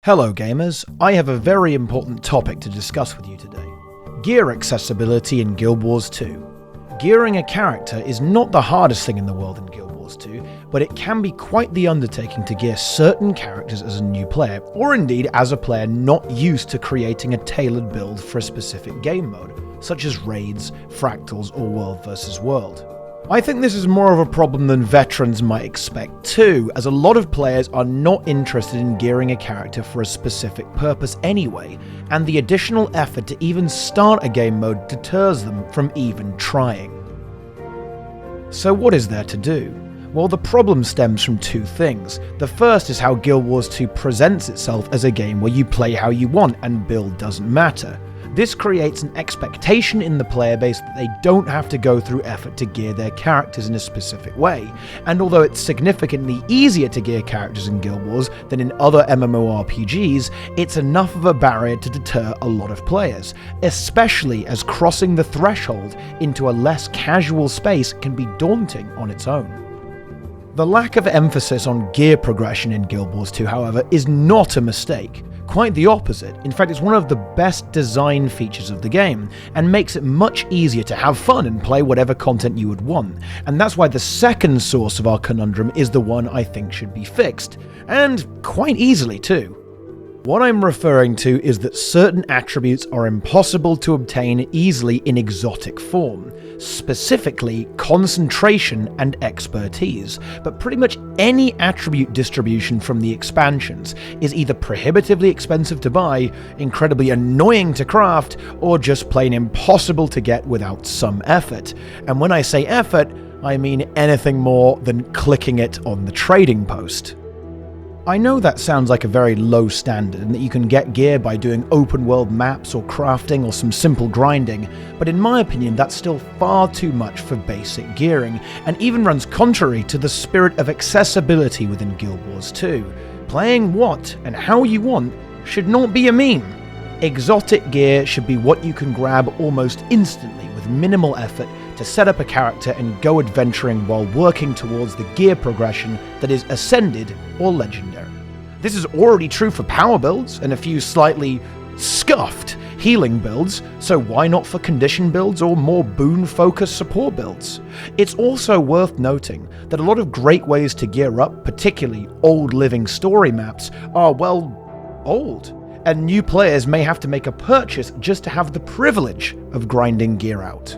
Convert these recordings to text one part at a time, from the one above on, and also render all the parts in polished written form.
Hello gamers, I have a very important topic to discuss with you today. Gear accessibility in Guild Wars 2. Gearing a character is not the hardest thing in the world in Guild Wars 2, but it can be quite the undertaking to gear certain characters as a new player, or indeed as a player not used to creating a tailored build for a specific game mode, such as raids, fractals, or world versus world. I think this is more of a problem than veterans might expect too, as a lot of players are not interested in gearing a character for a specific purpose anyway, and the additional effort to even start a game mode deters them from even trying. So what is there to do? Well, the problem stems from two things. The first is how Guild Wars 2 presents itself as a game where you play how you want and build doesn't matter. This creates an expectation in the player base that they don't have to go through effort to gear their characters in a specific way, and although it's significantly easier to gear characters in Guild Wars than in other MMORPGs, it's enough of a barrier to deter a lot of players, especially as crossing the threshold into a less casual space can be daunting on its own. The lack of emphasis on gear progression in Guild Wars 2, however, is not a mistake. Quite the opposite. In fact, it's one of the best design features of the game, and makes it much easier to have fun and play whatever content you would want. And that's why the second source of our conundrum is the one I think should be fixed. And quite easily too. What I'm referring to is that certain attributes are impossible to obtain easily in exotic form, specifically concentration and expertise, but pretty much any attribute distribution from the expansions is either prohibitively expensive to buy, incredibly annoying to craft, or just plain impossible to get without some effort. And when I say effort, I mean anything more than clicking it on the trading post. I know that sounds like a very low standard and that you can get gear by doing open world maps or crafting or some simple grinding, but in my opinion that's still far too much for basic gearing, and even runs contrary to the spirit of accessibility within Guild Wars 2. Playing what and how you want should not be a meme. Exotic gear should be what you can grab almost instantly with minimal effort to set up a character and go adventuring while working towards the gear progression that is Ascended or Legendary. This is already true for power builds and a few slightly scuffed healing builds, so why not for condition builds or more boon-focused support builds? It's also worth noting that a lot of great ways to gear up, particularly old living story maps, are, well, old, and new players may have to make a purchase just to have the privilege of grinding gear out.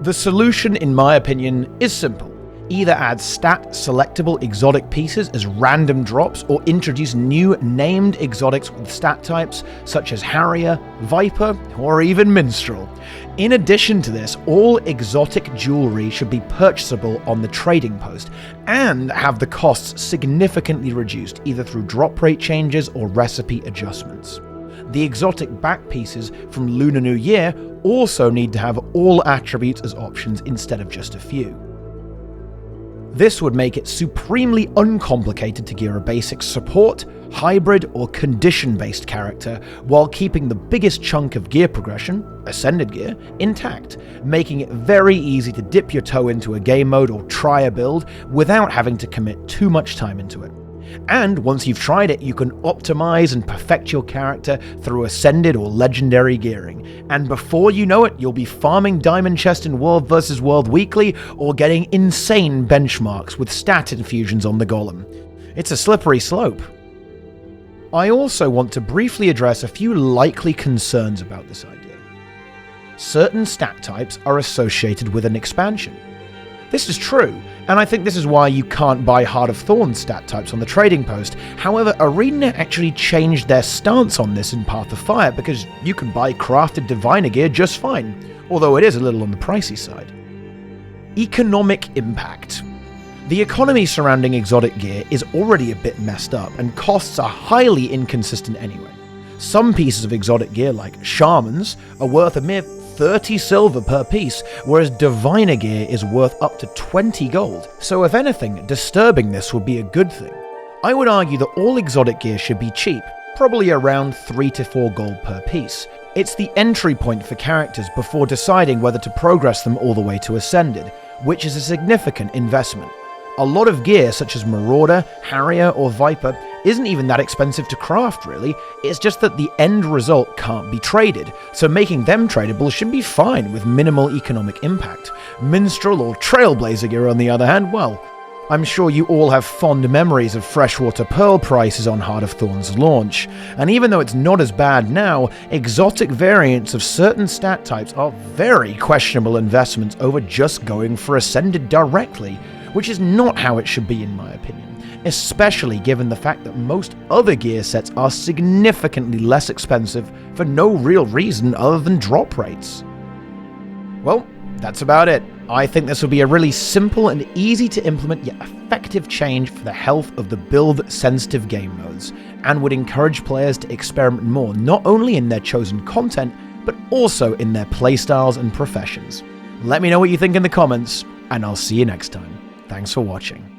The solution, in my opinion, is simple. Either add stat-selectable exotic pieces as random drops, or introduce new named exotics with stat types such as Harrier, Viper, or even Minstrel. In addition to this, all exotic jewelry should be purchasable on the trading post, and have the costs significantly reduced either through drop rate changes or recipe adjustments. The exotic back pieces from Lunar New Year also need to have all attributes as options instead of just a few. This would make it supremely uncomplicated to gear a basic support, hybrid, or condition-based character while keeping the biggest chunk of gear progression, Ascended gear, intact, making it very easy to dip your toe into a game mode or try a build without having to commit too much time into it. And once you've tried it, you can optimize and perfect your character through Ascended or Legendary gearing, and before you know it, you'll be farming Diamond Chest in World vs. World Weekly, or getting insane benchmarks with stat infusions on the Golem. It's a slippery slope. I also want to briefly address a few likely concerns about this idea. Certain stat types are associated with an expansion. This is true, and I think this is why you can't buy Heart of Thorns stat types on the trading post. However, ArenaNet actually changed their stance on this in Path of Fire, because you can buy crafted Diviner gear just fine, although it is a little on the pricey side. Economic impact. The economy surrounding exotic gear is already a bit messed up, and costs are highly inconsistent anyway. Some pieces of exotic gear, like Shamans, are worth a mere 30 silver per piece, whereas Diviner gear is worth up to 20 gold, so if anything, disturbing this would be a good thing. I would argue that all exotic gear should be cheap, probably around 3 to 4 gold per piece. It's the entry point for characters before deciding whether to progress them all the way to Ascended, which is a significant investment. A lot of gear such as Marauder, Harrier or Viper isn't even that expensive to craft really, it's just that the end result can't be traded, so making them tradable should be fine with minimal economic impact. Minstrel or Trailblazer gear on the other hand, well, I'm sure you all have fond memories of Freshwater Pearl prices on Heart of Thorn's launch, and even though it's not as bad now, exotic variants of certain stat types are very questionable investments over just going for Ascended directly, which is not how it should be in my opinion, especially given the fact that most other gear sets are significantly less expensive for no real reason other than drop rates. Well, that's about it. I think this will be a really simple and easy to implement yet effective change for the health of the build-sensitive game modes, and would encourage players to experiment more not only in their chosen content, but also in their playstyles and professions. Let me know what you think in the comments, and I'll see you next time. Thanks for watching.